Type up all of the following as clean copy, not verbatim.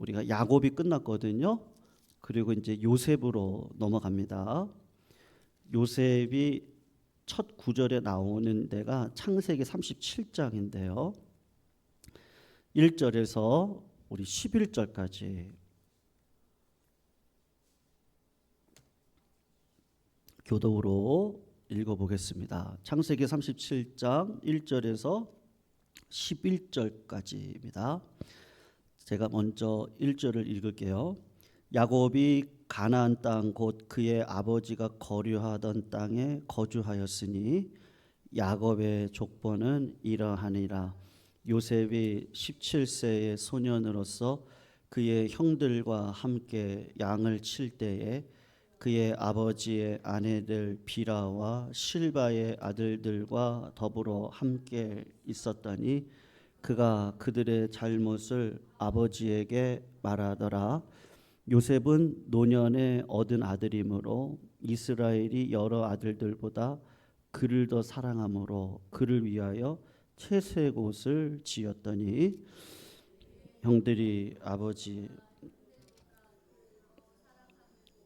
우리가 야곱이 끝났거든요. 그리고 이제 요셉으로 넘어갑니다. 요셉이 첫 구절에 나오는 데가 창세기 37장인데요. 1절에서 우리 11절까지 교독으로 읽어보겠습니다. 창세기 37장 1절에서 11절까지입니다. 제가 먼저 1절을 읽을게요. 야곱이 가나안 땅 곧 그의 아버지가 거류하던 땅에 거주하였으니 야곱의 족보는 이러하니라. 요셉이 17세의 소년으로서 그의 형들과 함께 양을 칠 때에 그의 아버지의 아내들 비라와 실바의 아들들과 더불어 함께 있었더니 그가 그들의 잘못을 아버지에게 말하더라. 요셉은 노년에 얻은 아들이므로 이스라엘이 여러 아들들보다 그를 더 사랑하므로 그를 위하여 채색 옷을 지었더니 형들이 아버지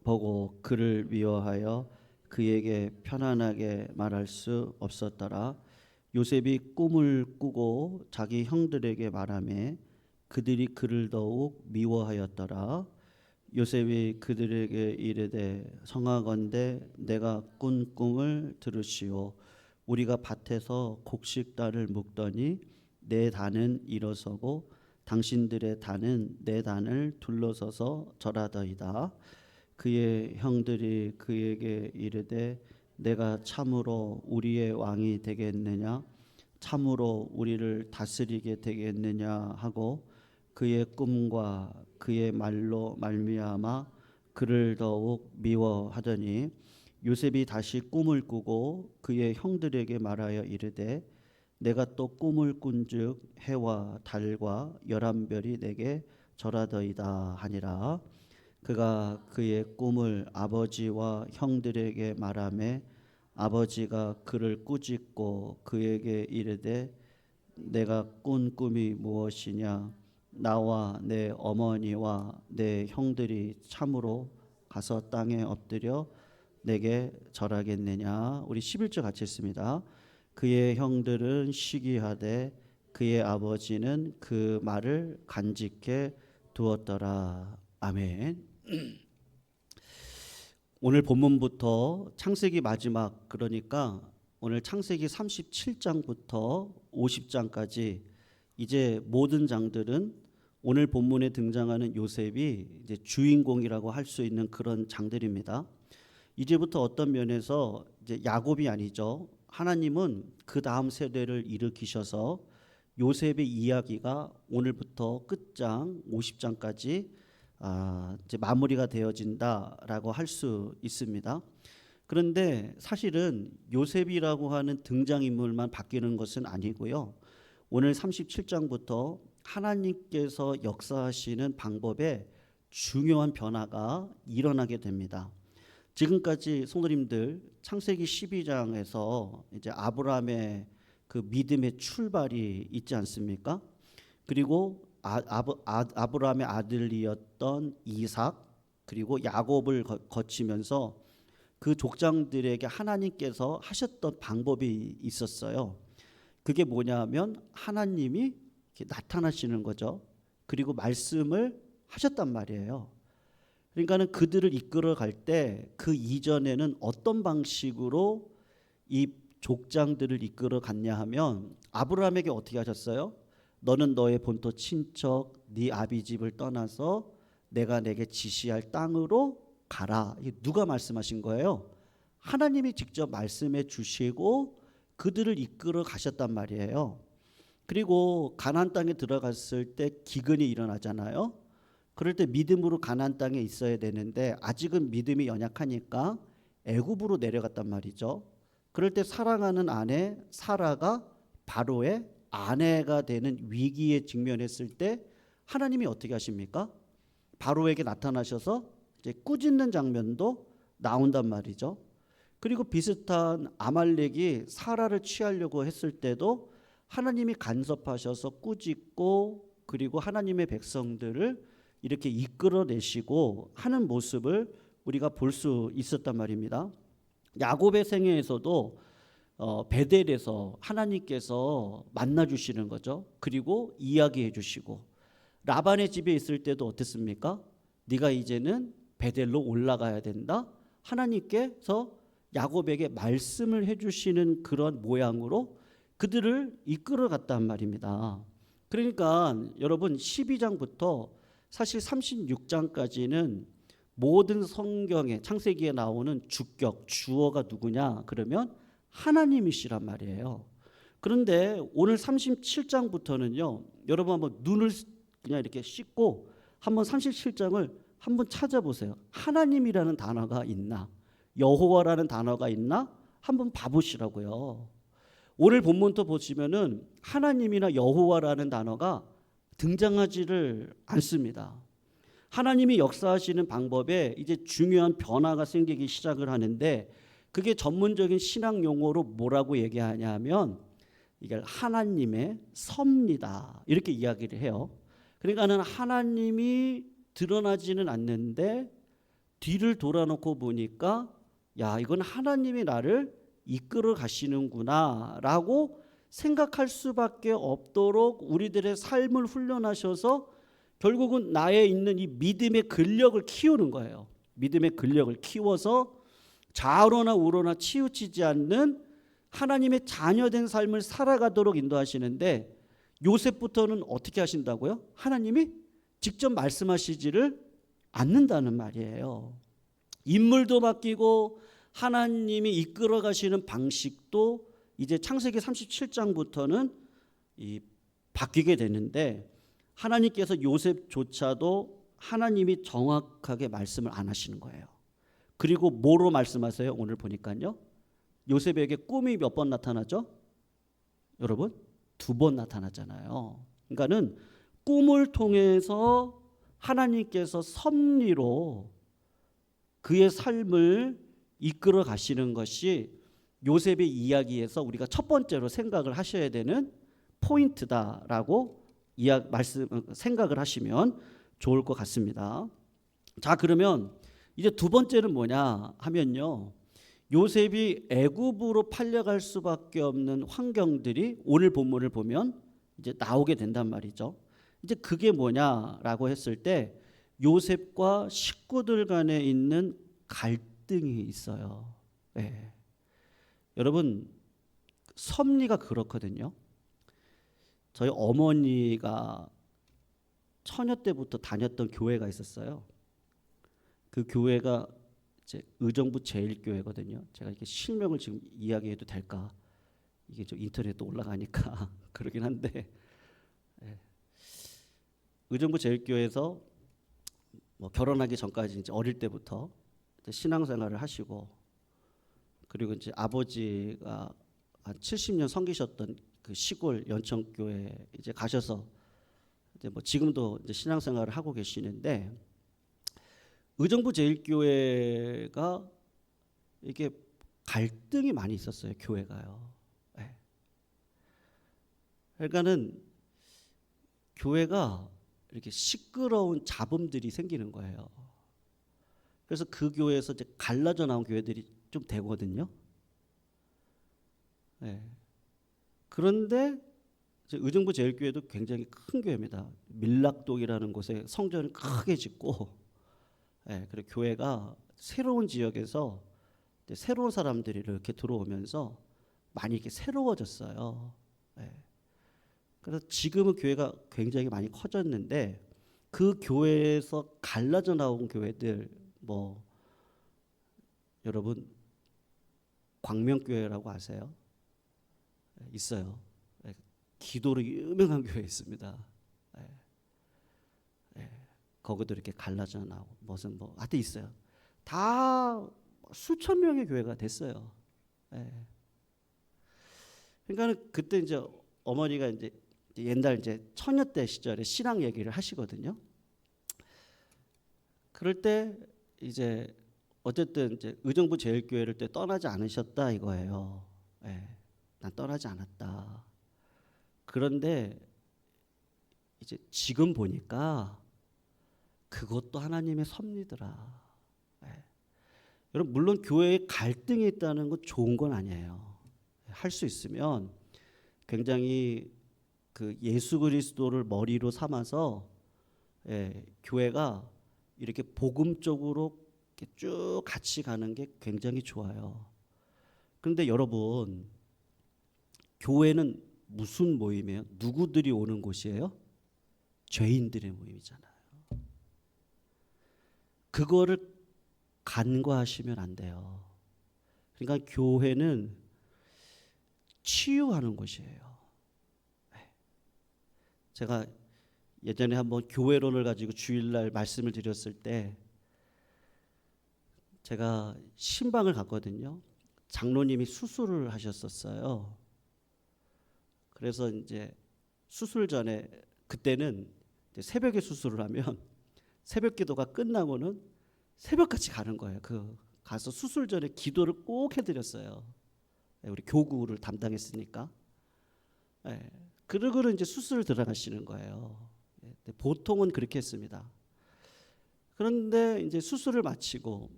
보고 그를 미워하여 그에게 편안하게 말할 수 없었더라. 요셉이 꿈을 꾸고 자기 형들에게 말하매 그들이 그를 더욱 미워하였더라. 요셉이 그들에게 이르되 청하건대 내가 꾼 꿈을 들으시오. 우리가 밭에서 곡식단을 묶더니 내 단은 일어서고 당신들의 단은 내 단을 둘러서서 절하더이다. 그의 형들이 그에게 이르되 내가 참으로 우리의 왕이 되겠느냐 참으로 우리를 다스리게 되겠느냐 하고 그의 꿈과 그의 말로 말미암아 그를 더욱 미워하더니 요셉이 다시 꿈을 꾸고 그의 형들에게 말하여 이르되 내가 또 꿈을 꾼즉 해와 달과 11별이 내게 절하더이다 하니라. 그가 그의 꿈을 아버지와 형들에게 말하매 아버지가 그를 꾸짖고 그에게 이르되 내가 꾼 꿈이 무엇이냐 나와 내 어머니와 내 형들이 참으로 가서 땅에 엎드려 내게 절하겠느냐. 우리 11절 같이 했습니다. 그의 형들은 시기하되 그의 아버지는 그 말을 간직해 두었더라. 아멘. 오늘 본문부터 창세기 마지막, 그러니까 오늘 창세기 37장부터 50장까지 이제 모든 장들은 오늘 본문에 등장하는 요셉이 이제 주인공이라고 할 수 있는 그런 장들입니다. 이제부터 어떤 면에서 이제 야곱이 아니죠. 하나님은 그 다음 세대를 일으키셔서 요셉의 이야기가 오늘부터 끝장 50장까지 이제 마무리가 되어진다라고 할 수 있습니다. 그런데 사실은 요셉이라고 하는 등장인물만 바뀌는 것은 아니고요. 오늘 37장부터 하나님께서 역사하시는 방법에 중요한 변화가 일어나게 됩니다. 지금까지 성도님들 창세기 12장에서 이제 아브라함의 그 믿음의 출발이 있지 않습니까? 그리고 아브라함의 아들이었던 이삭 그리고 야곱을 거치면서 그 족장들에게 하나님께서 하셨던 방법이 있었어요. 그게 뭐냐면 하나님이 나타나시는 거죠. 그리고 말씀을 하셨단 말이에요. 그러니까는 그들을 이끌어 갈 때 그 이전에는 어떤 방식으로 이 족장들을 이끌어 갔냐 하면 아브라함에게 어떻게 하셨어요? 너는 너의 본토 친척 네 아비 집을 떠나서 내가 내게 지시할 땅으로 가라. 이게 누가 말씀하신 거예요? 하나님이 직접 말씀해 주시고 그들을 이끌어 가셨단 말이에요. 그리고 가나안 땅에 들어갔을 때 기근이 일어나잖아요. 그럴 때 믿음으로 가나안 땅에 있어야 되는데 아직은 믿음이 연약하니까 애굽으로 내려갔단 말이죠. 그럴 때 사랑하는 아내 사라가 바로의 아내가 되는 위기에 직면했을 때 하나님이 어떻게 하십니까? 바로에게 나타나셔서 이제 꾸짖는 장면도 나온단 말이죠. 그리고 비슷한 아말렉이 사라를 취하려고 했을 때도 하나님이 간섭하셔서 꾸짖고 그리고 하나님의 백성들을 이렇게 이끌어내시고 하는 모습을 우리가 볼 수 있었단 말입니다. 야곱의 생애에서도 베델에서 하나님께서 만나 주시는 거죠. 그리고 이야기해 주시고 라반의 집에 있을 때도 어땠습니까? 네가 이제는 베델로 올라가야 된다. 하나님께서 야곱에게 말씀을 해 주시는 그런 모양으로 그들을 이끌어 갔단 말입니다. 그러니까 여러분 12장부터 사실 36장까지는 모든 성경에 창세기에 나오는 주격, 주어가 누구냐? 그러면 하나님이시란 말이에요. 그런데 오늘 37장부터는요. 여러분 한번 눈을 그냥 이렇게 씻고 한번 37장을 한번 찾아보세요. 하나님이라는 단어가 있나? 여호와라는 단어가 있나? 한번 봐보시라고요. 오늘 본문도 보시면은 하나님이나 여호와라는 단어가 등장하지를 않습니다. 하나님이 역사하시는 방법에 이제 중요한 변화가 생기기 시작을 하는데 그게 전문적인 신학 용어로 뭐라고 얘기하냐면 이게 하나님의 섭니다. 이렇게 이야기를 해요. 그러니까는 하나님이 드러나지는 않는데 뒤를 돌아놓고 보니까 야, 이건 하나님이 나를 이끌어 가시는구나라고 생각할 수밖에 없도록 우리들의 삶을 훈련하셔서 결국은 나에 있는 이 믿음의 근력을 키우는 거예요. 믿음의 근력을 키워서 좌로나 우로나 치우치지 않는 하나님의 자녀된 삶을 살아가도록 인도하시는데 요셉부터는 어떻게 하신다고요? 하나님이 직접 말씀하시지를 않는다는 말이에요. 인물도 바뀌고 하나님이 이끌어 가시는 방식도 이제 창세기 37장부터는 바뀌게 되는데 하나님께서 요셉조차도 하나님이 정확하게 말씀을 안 하시는 거예요. 그리고 뭐로 말씀하세요? 오늘 보니까요. 요셉에게 꿈이 몇 번 나타나죠? 여러분 2번 나타났잖아요. 그러니까는 꿈을 통해서 하나님께서 섭리로 그의 삶을 이끌어 가시는 것이 요셉의 이야기에서 우리가 첫 번째로 생각을 하셔야 되는 포인트다라고 생각을 하시면 좋을 것 같습니다. 자, 그러면 이제 두 번째는 뭐냐 하면요. 요셉이 애굽으로 팔려갈 수밖에 없는 환경들이 오늘 본문을 보면 이제 나오게 된단 말이죠. 이제 그게 뭐냐라고 했을 때 요셉과 식구들 간에 있는 갈등이 있어요. 네. 여러분 섭리가 그렇거든요. 저희 어머니가 처녀 때부터 다녔던 교회가 있었어요. 그 교회가 이제 의정부 제일교회거든요. 제가 이렇게 실명을 지금 이야기해도 될까? 이게 좀 인터넷에 올라가니까 그러긴 한데 의정부 제일교회에서 뭐 결혼하기 전까지 이제 어릴 때부터 이제 신앙생활을 하시고 그리고 이제 아버지가 한 70년 섬기셨던 그 시골 연천교회 이제 가셔서 이제 뭐 지금도 이제 신앙생활을 하고 계시는데 의정부 제일교회가 이게 갈등이 많이 있었어요. 교회가요. 네. 그러니까는 교회가 이렇게 시끄러운 잡음들이 생기는 거예요. 그래서 그 교회에서 이제 갈라져 나온 교회들이 좀 되거든요. 네. 그런데 의정부 제일교회도 굉장히 큰 교회입니다. 밀락동이라는 곳에 성전을 크게 짓고, 네. 그리고 교회가 새로운 지역에서 새로운 사람들이 이렇게 들어오면서 많이 이렇게 새로워졌어요. 네. 그래서 지금은 교회가 굉장히 많이 커졌는데 그 교회에서 갈라져 나온 교회들 뭐 여러분 광명교회라고 아세요? 네, 있어요. 네, 기도로 유명한 교회 있습니다. 네, 네, 거기도 이렇게 갈라져 나오고 무슨 뭐 하여튼 있어요. 다 수천 명의 교회가 됐어요. 네. 그러니까 그때 이제 어머니가 이제 옛날 이제 처녀 때 시절에 신앙 얘기를 하시거든요. 그럴 때 이제 어쨌든 이제 의정부 제일교회를 때 떠나지 않으셨다 이거예요. 네, 난 떠나지 않았다. 그런데 이제 지금 보니까 그것도 하나님의 섭리더라. 예. 여러분 물론 교회에 갈등이 있다는 건 좋은 건 아니에요. 할 수 있으면 굉장히 그 예수 그리스도를 머리로 삼아서 교회가 이렇게 복음적으로 이렇게 쭉 같이 가는 게 굉장히 좋아요. 그런데 여러분 교회는 무슨 모임이에요? 누구들이 오는 곳이에요? 죄인들의 모임이잖아요. 그거를 간과하시면 안 돼요. 그러니까 교회는 치유하는 곳이에요. 제가 예전에 한번 교회론을 가지고 주일날 말씀을 드렸을 때 제가 신방을 갔거든요. 장로님이 수술을 하셨었어요. 그래서 이제 수술 전에 그때는 이제 새벽에 수술을 하면 새벽 기도가 끝나고는 새벽같이 가는 거예요. 가서 수술 전에 기도를 꼭 해드렸어요. 우리 교구를 담당했으니까. 그러고는 이제 수술 들어가시는 거예요. 보통은 그렇게 했습니다. 그런데 이제 수술을 마치고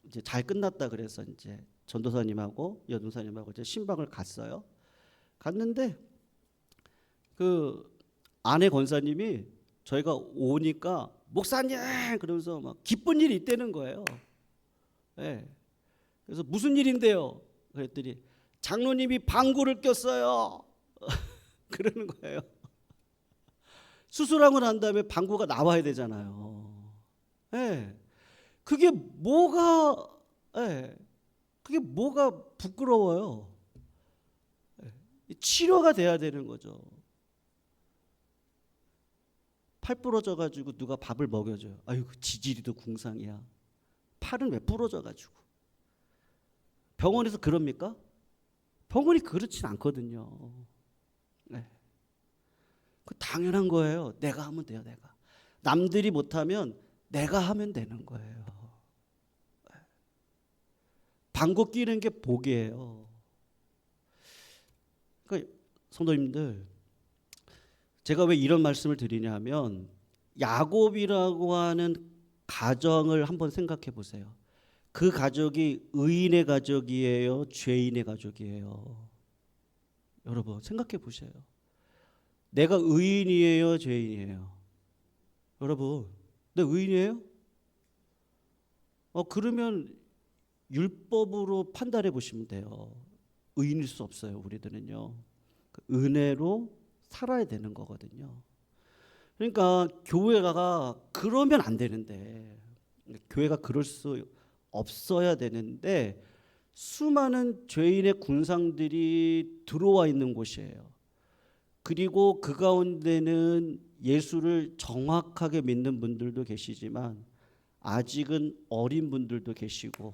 이제 잘 끝났다 그래서 이제 전도사님하고 여동사님하고 이제 신방을 갔어요. 갔는데 그 아내 권사님이 저희가 오니까 목사님 그러면서 막 기쁜 일이 있다는 거예요. 그래서 무슨 일인데요? 그랬더니 장로님이 방구를 꼈어요. 그러는 거예요. 수술하고 난 다음에 방구가 나와야 되잖아요. 그게 뭐가 부끄러워요. 치료가 돼야 되는 거죠. 팔 부러져 가지고 누가 밥을 먹여줘요. 아유 지지리도 궁상이야. 팔은 왜 부러져 가지고. 병원에서 그럽니까? 병원이 그렇진 않거든요. 그 당연한 거예요. 내가 하면 돼요. 내가. 남들이 못하면 내가 하면 되는 거예요. 방구 끼는 게 복이에요. 그러니까 성도님들 제가 왜 이런 말씀을 드리냐면 야곱이라고 하는 가정을 한번 생각해 보세요. 그 가족이 의인의 가족이에요? 죄인의 가족이에요? 여러분 생각해 보세요. 내가 의인이에요? 죄인이에요? 여러분 내 의인이에요? 그러면 율법으로 판단해 보시면 돼요. 의인일 수 없어요. 우리들은요. 은혜로 살아야 되는 거거든요. 그러니까 교회가 그러면 안 되는데 교회가 그럴 수 없어야 되는데 수많은 죄인의 군상들이 들어와 있는 곳이에요. 그리고 그 가운데는 예수를 정확하게 믿는 분들도 계시지만 아직은 어린 분들도 계시고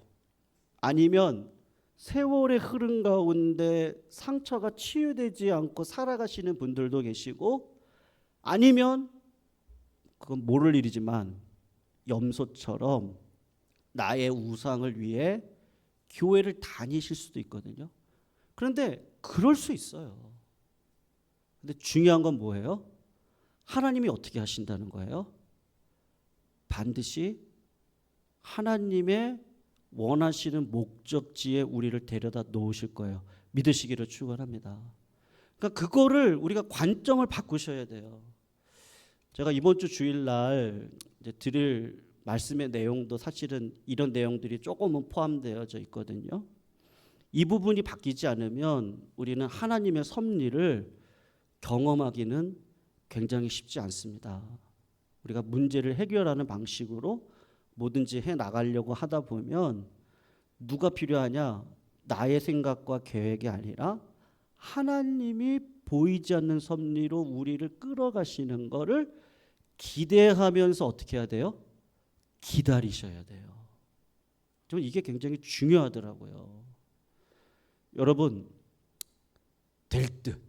아니면 세월의 흐름 가운데 상처가 치유되지 않고 살아가시는 분들도 계시고 아니면 그건 모를 일이지만 염소처럼 나의 우상을 위해 교회를 다니실 수도 있거든요. 그런데 그럴 수 있어요. 근데 중요한 건 뭐예요? 하나님이 어떻게 하신다는 거예요? 반드시 하나님의 원하시는 목적지에 우리를 데려다 놓으실 거예요. 믿으시기를 축원합니다. 그러니까 그거를 우리가 관점을 바꾸셔야 돼요. 제가 이번 주 주일날 이제 드릴 말씀의 내용도 사실은 이런 내용들이 조금은 포함되어져 있거든요. 이 부분이 바뀌지 않으면 우리는 하나님의 섭리를 경험하기는 굉장히 쉽지 않습니다. 우리가 문제를 해결하는 방식으로 뭐든지 해 나가려고 하다 보면 누가 필요하냐? 나의 생각과 계획이 아니라 하나님이 보이지 않는 섭리로 우리를 끌어가시는 것을 기대하면서 어떻게 해야 돼요? 기다리셔야 돼요. 좀 이게 굉장히 중요하더라고요. 여러분 될 듯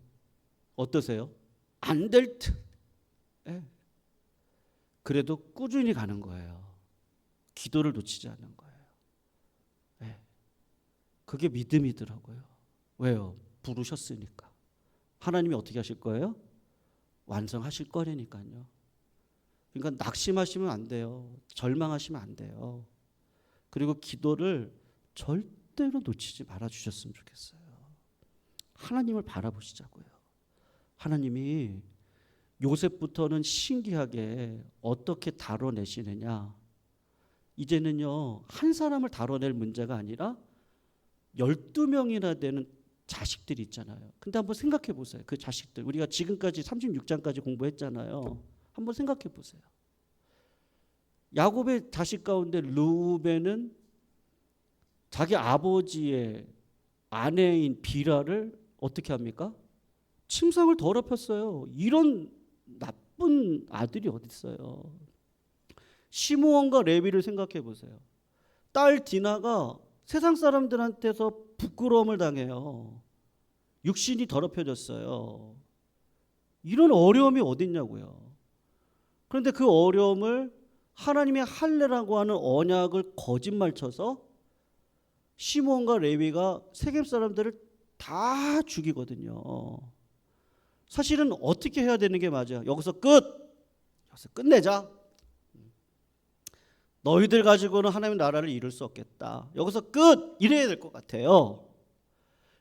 어떠세요? 안 될 듯. 그래도 꾸준히 가는 거예요. 기도를 놓치지 않는 거예요. 그게 믿음이더라고요. 왜요? 부르셨으니까. 하나님이 어떻게 하실 거예요? 완성하실 거라니까요. 그러니까 낙심하시면 안 돼요. 절망하시면 안 돼요. 그리고 기도를 절대로 놓치지 말아 주셨으면 좋겠어요. 하나님을 바라보시자고요. 하나님이 요셉부터는 신기하게 어떻게 다뤄내시느냐. 이제는요, 한 사람을 다뤄낼 문제가 아니라 12명이나 되는 자식들이 있잖아요. 근데 한번 생각해 보세요. 그 자식들. 우리가 지금까지 36장까지 공부했잖아요. 한번 생각해 보세요. 야곱의 자식 가운데 르우벤은 자기 아버지의 아내인 비라를 어떻게 합니까? 침상을 더럽혔어요. 이런 나쁜 아들이 어디 있어요? 시므온과 레위를 생각해 보세요. 딸 디나가 세상 사람들한테서 부끄러움을 당해요. 육신이 더럽혀졌어요. 이런 어려움이 어디 있냐고요. 그런데 그 어려움을 하나님의 할례라고 하는 언약을 거짓말 쳐서 시므온과 레위가 세겜 사람들을 다 죽이거든요. 사실은 어떻게 해야 되는 게 맞아요? 여기서 끝내자. 너희들 가지고는 하나님의 나라를 이룰 수 없겠다. 여기서 끝! 이래야 될 것 같아요.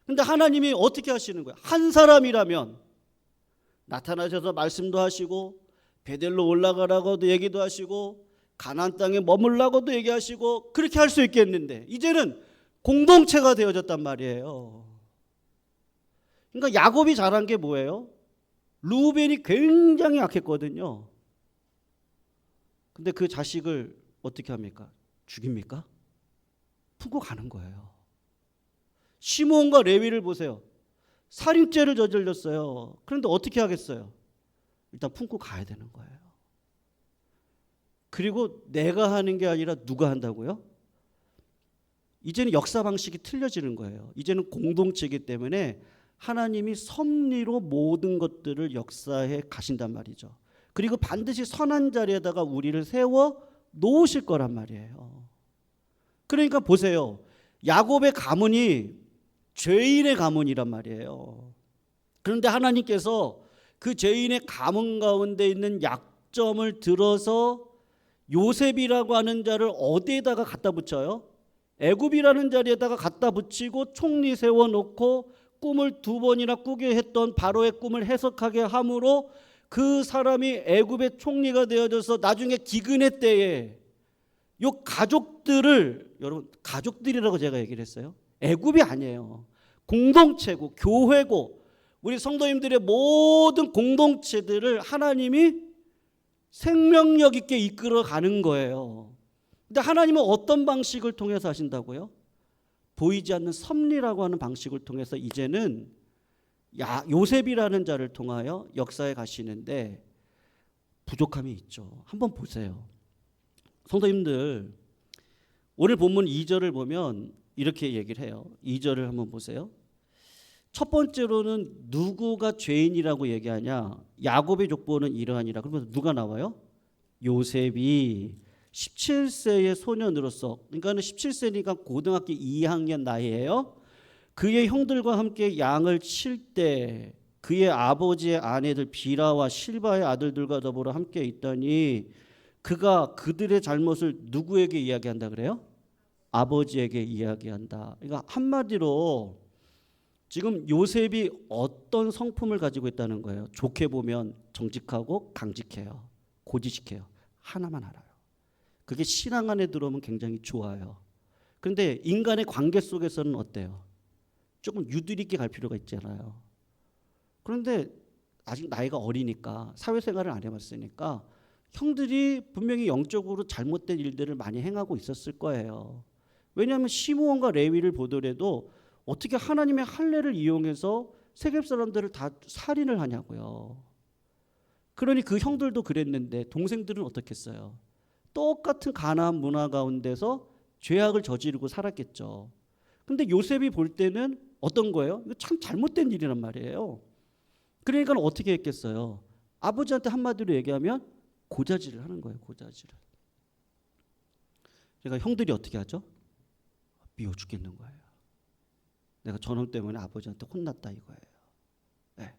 근데 하나님이 어떻게 하시는 거예요? 한 사람이라면 나타나셔서 말씀도 하시고 베델로 올라가라고도 얘기도 하시고 가나안 땅에 머물라고도 얘기하시고 그렇게 할 수 있겠는데 이제는 공동체가 되어졌단 말이에요. 그러니까 야곱이 잘한 게 뭐예요? 르우벤이 굉장히 약했거든요. 근데 그 자식을 어떻게 합니까? 죽입니까? 품고 가는 거예요. 시므온과 레위를 보세요. 살인죄를 저질렀어요. 그런데 어떻게 하겠어요? 일단 품고 가야 되는 거예요. 그리고 내가 하는 게 아니라 누가 한다고요? 이제는 역사 방식이 틀려지는 거예요. 이제는 공동체이기 때문에 하나님이 섭리로 모든 것들을 역사해 가신단 말이죠. 그리고 반드시 선한 자리에다가 우리를 세워 놓으실 거란 말이에요. 그러니까 보세요. 야곱의 가문이 죄인의 가문이란 말이에요. 그런데 하나님께서 그 죄인의 가문 가운데 있는 약점을 들어서 요셉이라고 하는 자를 어디에다가 갖다 붙여요? 애굽이라는 자리에다가 갖다 붙이고 총리 세워놓고 꿈을 2번이나 꾸게 했던 바로의 꿈을 해석하게 함으로 그 사람이 애굽의 총리가 되어져서 나중에 기근의 때에 요 가족들을, 여러분 가족들이라고 제가 얘기를 했어요. 애굽이 아니에요. 공동체고 교회고 우리 성도님들의 모든 공동체들을 하나님이 생명력 있게 이끌어 가는 거예요. 근데 하나님은 어떤 방식을 통해서 하신다고요? 보이지 않는 섭리라고 하는 방식을 통해서 이제는 요셉이라는 자를 통하여 역사에 가시는데 부족함이 있죠. 한번 보세요. 성도님들, 오늘 본문 2절을 보면 이렇게 얘기를 해요. 2절을 한번 보세요. 첫 번째로는 누구가 죄인이라고 얘기하냐? 야곱의 족보는 이러하니라. 그러면서 누가 나와요? 요셉이 17세의 소년으로서, 그러니까 17세니까 고등학교 2학년 나이예요. 그의 형들과 함께 양을 칠 때 그의 아버지의 아내들 비라와 실바의 아들들과 더불어 함께 있더니 그가 그들의 잘못을 누구에게 이야기한다 그래요? 아버지에게 이야기한다. 그러니까 한마디로 지금 요셉이 어떤 성품을 가지고 있다는 거예요. 좋게 보면 정직하고 강직해요. 고지식해요. 하나만 알아요. 그게 신앙 안에 들어오면 굉장히 좋아요. 그런데 인간의 관계 속에서는 어때요? 조금 유두리 있게 갈 필요가 있잖아요. 그런데 아직 나이가 어리니까 사회생활을 안 해봤으니까 형들이 분명히 영적으로 잘못된 일들을 많이 행하고 있었을 거예요. 왜냐하면 시므온과 레위를 보더라도 어떻게 하나님의 할례를 이용해서 세겜 사람들을 다 살인을 하냐고요. 그러니 그 형들도 그랬는데 동생들은 어떻게 했어요? 똑같은 가나안 문화 가운데서 죄악을 저지르고 살았겠죠. 근데 요셉이 볼 때는 어떤 거예요? 이거 참 잘못된 일이란 말이에요. 그러니까 어떻게 했겠어요? 아버지한테 한마디로 얘기하면 고자질을 하는 거예요. 고자질을. 그러니까 형들이 어떻게 하죠? 미워 죽겠는 거예요. 내가 저놈 때문에 아버지한테 혼났다 이거예요. 네.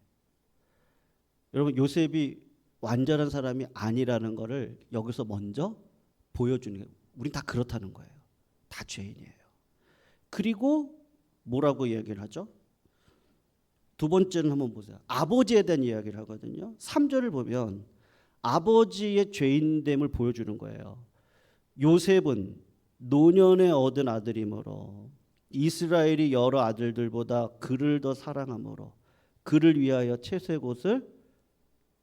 여러분 요셉이 완전한 사람이 아니라는 거를 여기서 먼저 보여주는 거예요. 우린 다 그렇다는 거예요. 다 죄인이에요. 그리고 뭐라고 이야기를 하죠? 두 번째는 한번 보세요. 아버지에 대한 이야기를 하거든요. 3절을 보면 아버지의 죄인됨을 보여주는 거예요. 요셉은 노년에 얻은 아들이므로 이스라엘이 여러 아들들보다 그를 더 사랑하므로 그를 위하여 채색옷을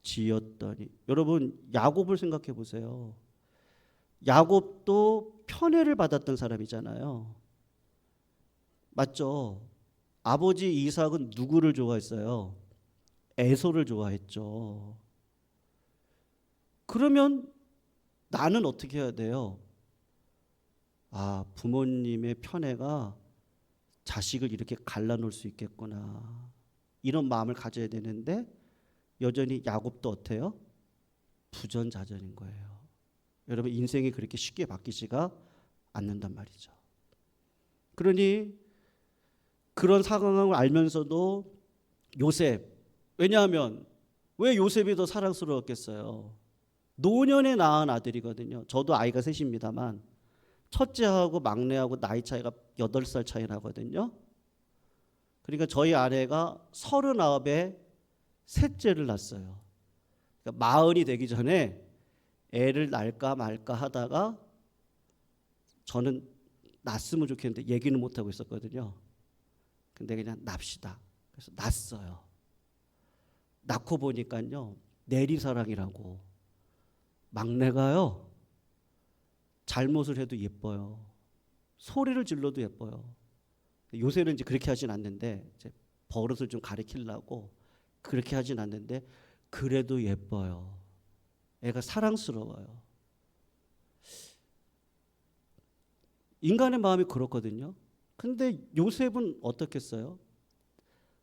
지었더니. 여러분 야곱을 생각해 보세요. 야곱도 편애를 받았던 사람이잖아요. 맞죠? 아버지 이삭은 누구를 좋아했어요? 에서를 좋아했죠. 그러면 나는 어떻게 해야 돼요? 아, 부모님의 편애가 자식을 이렇게 갈라놓을 수 있겠구나. 이런 마음을 가져야 되는데 여전히 야곱도 어때요? 부전자전인 거예요. 여러분 인생이 그렇게 쉽게 바뀌지가 않는단 말이죠. 그러니 그런 상황을 알면서도 요셉, 왜냐하면 왜 요셉이 더 사랑스러웠겠어요? 노년에 낳은 아들이거든요. 저도 아이가 셋입니다만 첫째하고 막내하고 나이 차이가 8살 차이 나거든요. 그러니까 저희 아내가 39에 셋째를 낳았어요. 그러니까 40이 되기 전에 애를 낳을까 말까 하다가 저는 낳았으면 좋겠는데 얘기는 못하고 있었거든요. 근데 그냥 납시다. 그래서 낳았어요. 낳고 보니까요, 내리사랑이라고. 막내가요, 잘못을 해도 예뻐요. 소리를 질러도 예뻐요. 요새는 이제 그렇게 하진 않는데, 이제 버릇을 좀 가리키려고 그렇게 하진 않는데, 그래도 예뻐요. 애가 사랑스러워요. 인간의 마음이 그렇거든요. 근데 요셉은 어떻겠어요?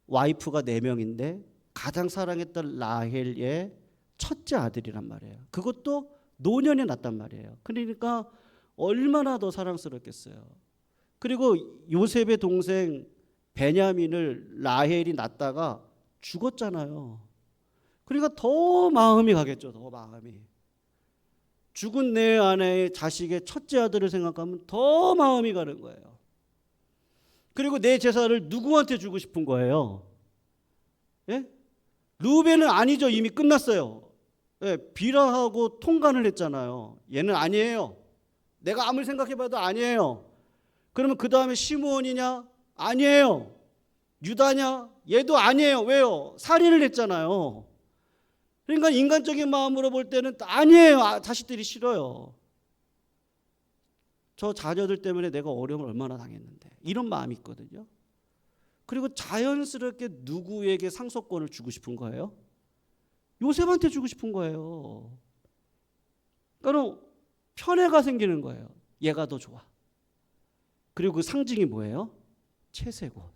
와이프가 4명인데 가장 사랑했던 라헬의 첫째 아들이란 말이에요. 그것도 노년에 낳았단 말이에요. 그러니까 얼마나 더 사랑스럽겠어요. 그리고 요셉의 동생 베냐민을 라헬이 낳다가 죽었잖아요. 그러니까 더 마음이 가겠죠. 더 마음이. 죽은 내 아내의 자식의 첫째 아들을 생각하면 더 마음이 가는 거예요. 그리고 내 재산을 누구한테 주고 싶은 거예요? 예? 르우벤은 아니죠. 이미 끝났어요. 예, 비라하고 통관을 했잖아요. 얘는 아니에요. 내가 아무리 생각해봐도 아니에요. 그러면 그 다음에 시므온이냐? 아니에요. 유다냐? 얘도 아니에요. 왜요? 살인을 했잖아요. 그러니까 인간적인 마음으로 볼 때는 아니에요. 자식들이 싫어요. 저 자녀들 때문에 내가 어려움을 얼마나 당했는데. 이런 마음이 있거든요. 그리고 자연스럽게 누구에게 상속권을 주고 싶은 거예요? 요셉한테 주고 싶은 거예요. 그러니까 편애가 생기는 거예요. 얘가 더 좋아. 그리고 그 상징이 뭐예요? 채색옷.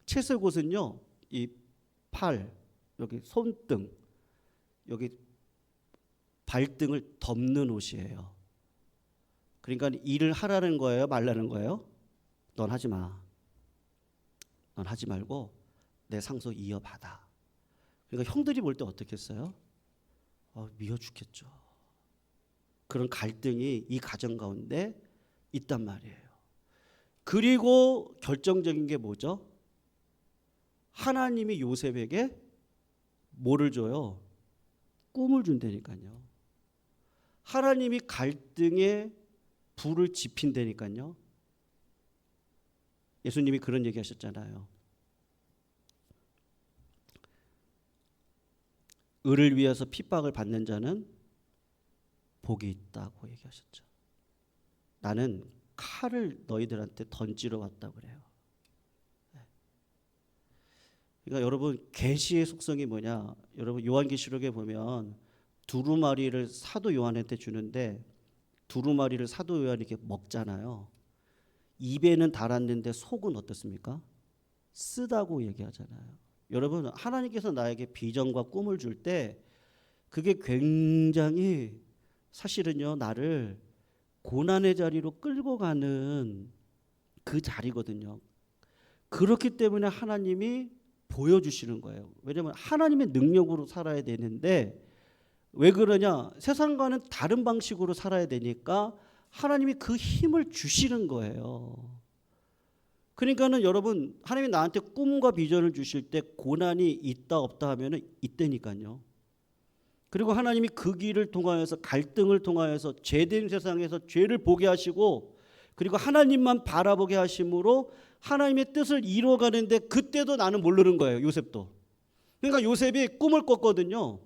채색옷은요, 이 팔, 여기 손등, 여기 발등을 덮는 옷이에요. 그러니까 일을 하라는 거예요? 말라는 거예요? 넌 하지 마. 넌 하지 말고 내 상속 이어받아. 그러니까 형들이 볼 때 어떻겠어요? 미워 죽겠죠. 그런 갈등이 이 가정 가운데 있단 말이에요. 그리고 결정적인 게 뭐죠? 하나님이 요셉에게 뭐를 줘요? 꿈을 준다니까요. 하나님이 갈등에 불을 지핀다니까요. 예수님이 그런 얘기 하셨잖아요. 의를 위해서 핍박을 받는 자는 복이 있다고 얘기하셨죠. 나는 칼을 너희들한테 던지러 왔다고 그래요. 그러니까 여러분 계시의 속성이 뭐냐? 여러분 요한계시록에 보면 두루마리를 사도 요한한테 주는데 두루마리를 사도 요한이 이렇게 먹잖아요. 입에는 달았는데 속은 어떻습니까? 쓰다고 얘기하잖아요. 여러분 하나님께서 나에게 비전과 꿈을 줄 때 그게 굉장히 사실은요 나를 고난의 자리로 끌고 가는 그 자리거든요. 그렇기 때문에 하나님이 보여주시는 거예요. 왜냐하면 하나님의 능력으로 살아야 되는데 왜 그러냐? 세상과는 다른 방식으로 살아야 되니까 하나님이 그 힘을 주시는 거예요. 그러니까는 여러분, 하나님이 나한테 꿈과 비전을 주실 때 고난이 있다 없다 하면은 있다니까요. 그리고 하나님이 그 길을 통하여서 갈등을 통하여서 죄된 세상에서 죄를 보게 하시고 그리고 하나님만 바라보게 하심으로 하나님의 뜻을 이루어가는데 그때도 나는 모르는 거예요. 요셉도. 그러니까 요셉이 꿈을 꿨거든요.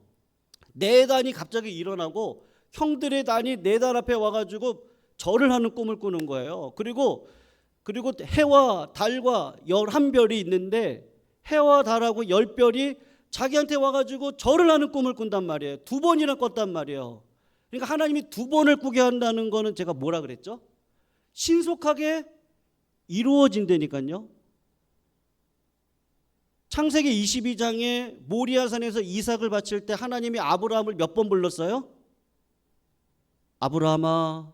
네 단이 갑자기 일어나고 형들의 단이 네 단 앞에 와가지고 절을 하는 꿈을 꾸는 거예요. 그리고 해와 달과 11별이 있는데 해와 달하고 10별이 자기한테 와가지고 절을 하는 꿈을 꾼단 말이에요. 2번이나 꿨단 말이에요. 그러니까 하나님이 2번을 꾸게 한다는 거는 제가 뭐라 그랬죠? 신속하게 이루어진다니까요. 창세기 22장에 모리아산에서 이삭을 바칠 때 하나님이 아브라함을 몇 번 불렀어요? 아브라함아,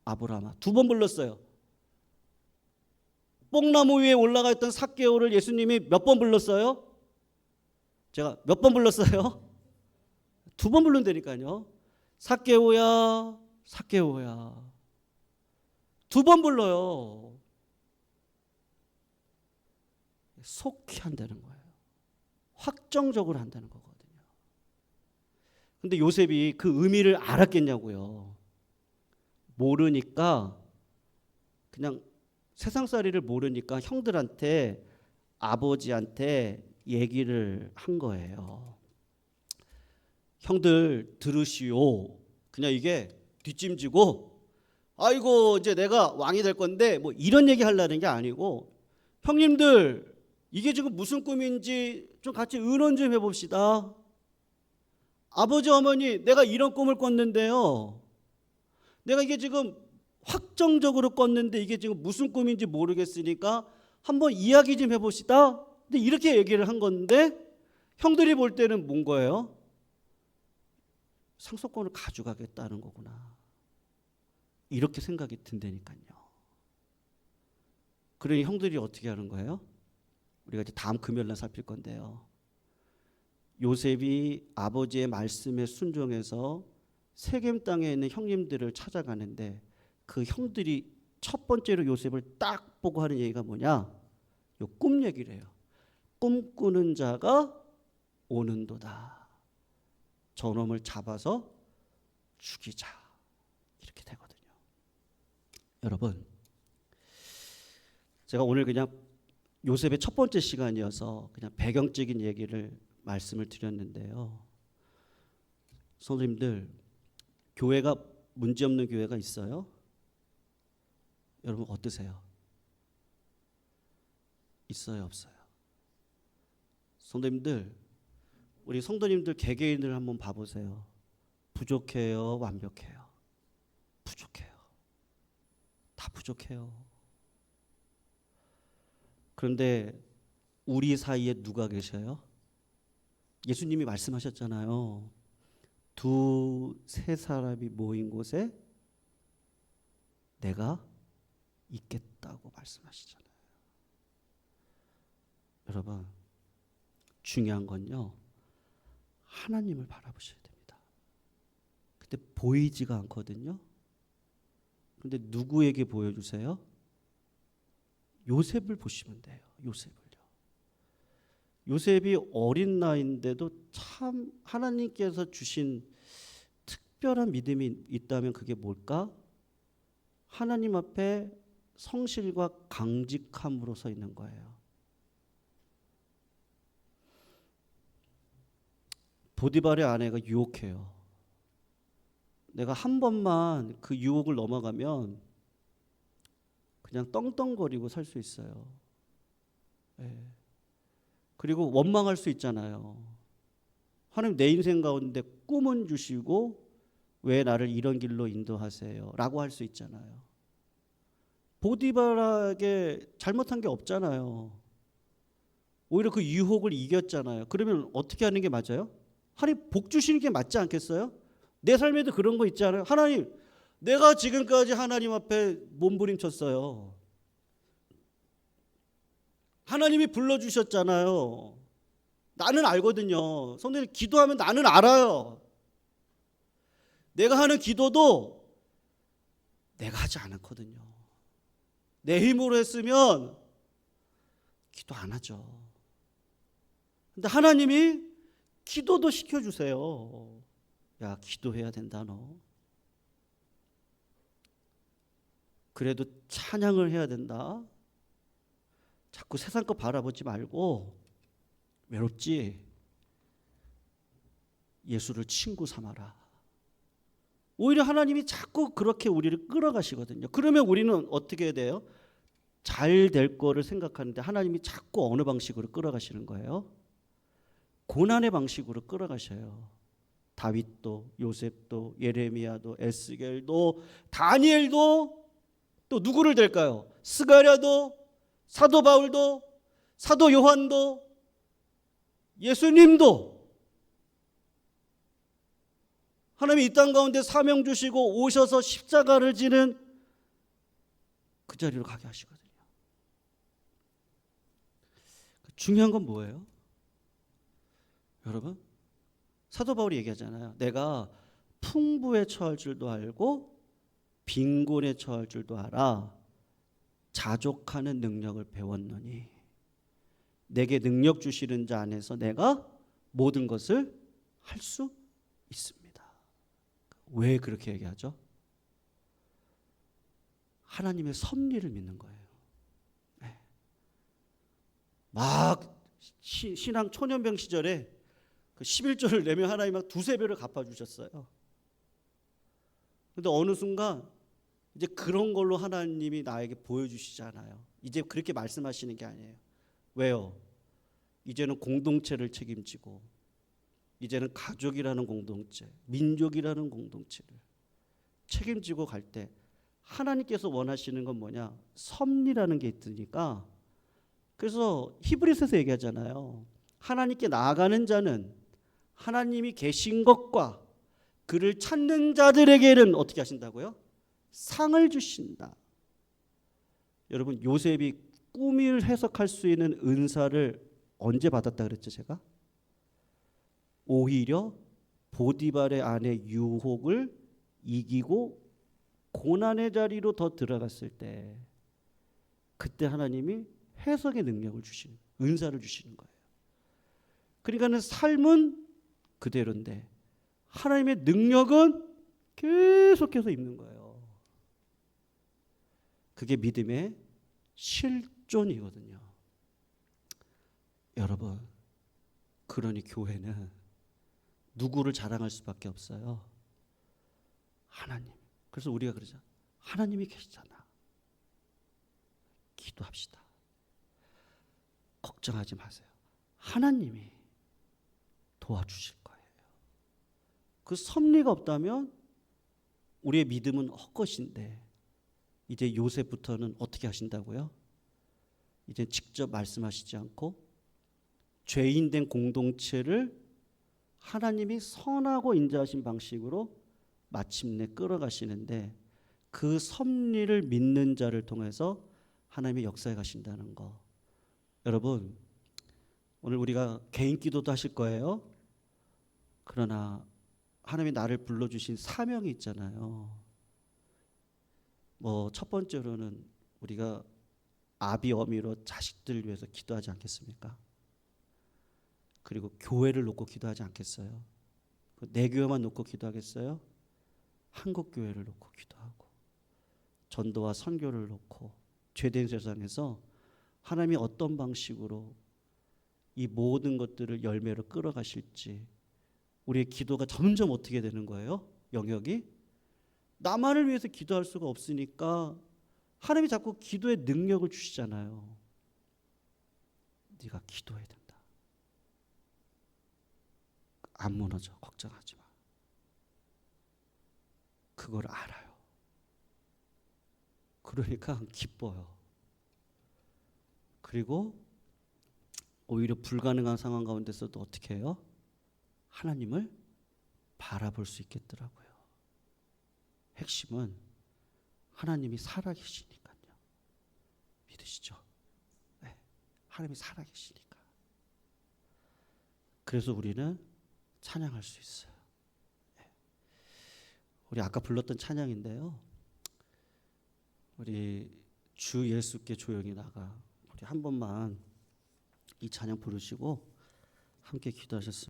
아브라함아. 2번 불렀어요. 뽕나무 위에 올라가 있던 삭개오를 예수님이 몇 번 불렀어요? 제가 몇 번 불렀어요? 2번 부른다니까요. 삭개오야, 삭개오야. 2번 불러요. 속히 한다는 거예요. 확정적으로 한다는 거거든요. 근데 요셉이 그 의미를 알았겠냐고요. 모르니까 그냥 세상살이를 모르니까 형들한테 아버지한테 얘기를 한 거예요. 형들 들으시오. 그냥 이게 뒷짐지고 아이고 이제 내가 왕이 될 건데 뭐 이런 얘기 하려는 게 아니고 형님들 이게 지금 무슨 꿈인지 좀 같이 의논 좀 해봅시다. 아버지 어머니 내가 이런 꿈을 꿨는데요. 내가 이게 지금 확정적으로 꿨는데 이게 지금 무슨 꿈인지 모르겠으니까 한번 이야기 좀 해봅시다. 근데 이렇게 얘기를 한 건데 형들이 볼 때는 뭔 거예요? 상속권을 가져가겠다는 거구나. 이렇게 생각이 든다니까요. 그러니 형들이 어떻게 하는 거예요? 우리가 이제 다음 금요일날 살필 건데요. 요셉이 아버지의 말씀에 순종해서 세겜 땅에 있는 형님들을 찾아가는데 그 형들이 첫 번째로 요셉을 딱 보고 하는 얘기가 뭐냐? 요 꿈 얘기를 해요. 꿈꾸는 자가 오는도다. 저놈을 잡아서 죽이자. 이렇게 되거든요. 여러분, 제가 오늘 그냥 요셉의 첫 번째 시간이어서 그냥 배경적인 얘기를 말씀을 드렸는데요. 선생님들, 교회가 문제없는 교회가 있어요? 여러분 어떠세요? 있어요, 없어요? 성도님들, 우리 성도님들 개개인을 한번 봐보세요. 부족해요, 완벽해요? 부족해요. 다 부족해요. 그런데 우리 사이에 누가 계셔요? 예수님이 말씀하셨잖아요. 2-3 사람이 모인 곳에 내가 있겠다고 말씀하시잖아요. 여러분, 중요한 건요, 하나님을 바라보셔야 됩니다. 근데 보이지가 않거든요. 근데 누구에게 보여주세요? 요셉을 보시면 돼요. 요셉을요. 요셉이 어린 나이인데도 참 하나님께서 주신 특별한 믿음이 있다면 그게 뭘까? 하나님 앞에 성실과 강직함으로 서 있는 거예요. 보디발의 아내가 유혹해요. 내가 한 번만 그 유혹을 넘어가면 그냥 떵떵거리고 살 수 있어요. 네. 그리고 원망할 수 있잖아요. 하나님 내 인생 가운데 꿈은 주시고 왜 나를 이런 길로 인도하세요? 라고 할 수 있잖아요. 보디발에게 잘못한 게 없잖아요. 오히려 그 유혹을 이겼잖아요. 그러면 어떻게 하는 게 맞아요? 하나님 복 주시는 게 맞지 않겠어요? 내 삶에도 그런 거 있지 않아요? 하나님, 내가 지금까지 하나님 앞에 몸부림쳤어요. 하나님이 불러주셨잖아요. 나는 알거든요. 성도님, 기도하면 나는 알아요. 내가 하는 기도도 내가 하지 않았거든요. 내 힘으로 했으면 기도 안 하죠. 근데 하나님이 기도도 시켜주세요. 야, 기도해야 된다 너. 그래도 찬양을 해야 된다. 자꾸 세상 거 바라보지 말고 외롭지? 예수를 친구 삼아라. 오히려 하나님이 자꾸 그렇게 우리를 끌어가시거든요. 그러면 우리는 어떻게 해야 돼요? 잘 될 거를 생각하는데 하나님이 자꾸 어느 방식으로 끌어가시는 거예요? 고난의 방식으로 끌어가셔요. 다윗도, 요셉도, 예레미야도, 에스겔도, 다니엘도, 또 누구를 될까요? 스가랴도, 사도 바울도, 사도 요한도, 예수님도 하나님이 이 땅 가운데 사명 주시고 오셔서 십자가를 지는 그 자리로 가게 하시거든요. 중요한 건 뭐예요? 여러분, 사도 바울이 얘기하잖아요. 내가 풍부에 처할 줄도 알고 빈곤에 처할 줄도 알아. 자족하는 능력을 배웠노니 내게 능력 주시는 자 안에서 내가 모든 것을 할 수 있습니다. 왜 그렇게 얘기하죠? 하나님의 섭리를 믿는 거예요. 네. 막 신앙 초년병 시절에 그 11조를 내면 하나님이 막 두세 배를 갚아주셨어요. 그런데 어느 순간 이제 그런 걸로 하나님이 나에게 보여주시잖아요. 이제 그렇게 말씀하시는 게 아니에요. 왜요? 이제는 공동체를 책임지고 이제는 가족이라는 공동체, 민족이라는 공동체를 책임지고 갈 때 하나님께서 원하시는 건 뭐냐? 섭리라는 게 있으니까. 그래서 히브리서에서 얘기하잖아요. 하나님께 나아가는 자는 하나님이 계신 것과 그를 찾는 자들에게는 어떻게 하신다고요? 상을 주신다. 여러분, 요셉이 꿈을 해석할 수 있는 은사를 언제 받았다 그랬죠, 제가? 오히려 보디발의 아내 유혹을 이기고 고난의 자리로 더 들어갔을 때, 그때 하나님이 해석의 능력을 주시는, 은사를 주시는 거예요. 그러니까는 삶은 그대로인데 하나님의 능력은 계속해서 입는 거예요. 그게 믿음의 실존이거든요. 여러분, 그러니 교회는 누구를 자랑할 수밖에 없어요? 하나님. 그래서 우리가 그러죠. 하나님이 계시잖아. 기도합시다. 걱정하지 마세요. 하나님이 도와주실 거예요. 그 섭리가 없다면 우리의 믿음은 헛것인데, 이제 요셉부터는 어떻게 하신다고요? 이제 직접 말씀하시지 않고 죄인된 공동체를 하나님이 선하고 인자하신 방식으로 마침내 끌어가시는데, 그 섭리를 믿는 자를 통해서 하나님의 역사에 가신다는 거. 여러분, 오늘 우리가 개인 기도도 하실 거예요. 그러나 하나님이 나를 불러주신 사명이 있잖아요. 뭐 첫 번째로는 우리가 아비 어미로 자식들을 위해서 기도하지 않겠습니까? 그리고 교회를 놓고 기도하지 않겠어요? 내 교회만 놓고 기도하겠어요? 한국 교회를 놓고 기도하고 전도와 선교를 놓고 죄된 세상에서 하나님이 어떤 방식으로 이 모든 것들을 열매로 끌어가실지, 우리의 기도가 점점 어떻게 되는 거예요? 영역이 나만을 위해서 기도할 수가 없으니까 하나님이 자꾸 기도의 능력을 주시잖아요. 네가 기도해야 된다. 안 무너져. 걱정하지 마. 그걸 알아요. 그러니까 기뻐요. 그리고 오히려 불가능한 상황 가운데서도 어떻게 해요? 하나님을 바라볼 수 있겠더라고요. 핵심은 하나님이 살아계시니까요. 믿으시죠? 네, 하나님이 살아계시니까. 그래서 우리는 찬양할 수 있어요. 우리 아까 불렀던 찬양인데요. 우리 주 예수께 조용히 나가. 우리 한 번만 이 찬양 부르시고 함께 기도하셨습니다.